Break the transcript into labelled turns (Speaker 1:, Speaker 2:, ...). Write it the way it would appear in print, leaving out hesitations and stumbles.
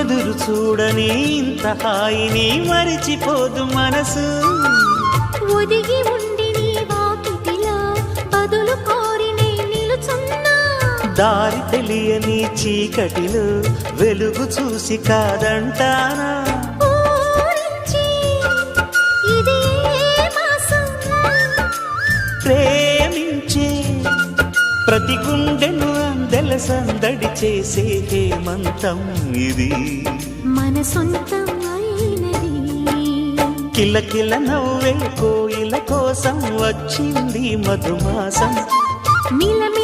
Speaker 1: ఎదురు చూడని ఇంత హాయిని మరిచిపోదు మనసు.
Speaker 2: ఒదిగి ఉండి నీ వాకిటిలో బదులు కోరి నే నిలుచున్నా.
Speaker 1: దారి తెలియని చీకటిలో వెలుగు చూసి కాదంటానా.
Speaker 2: ఊరించి ఇదే మాసం
Speaker 1: ప్రేమించే ప్రతి గుండెను అందెల సందడి చేసే హేమంతం ఇది.
Speaker 2: మన సొంతం అయినది.
Speaker 1: కిలకిల నవ్వే కోయిల కోసం వచ్చింది మధుమాసం.
Speaker 2: మిలమిల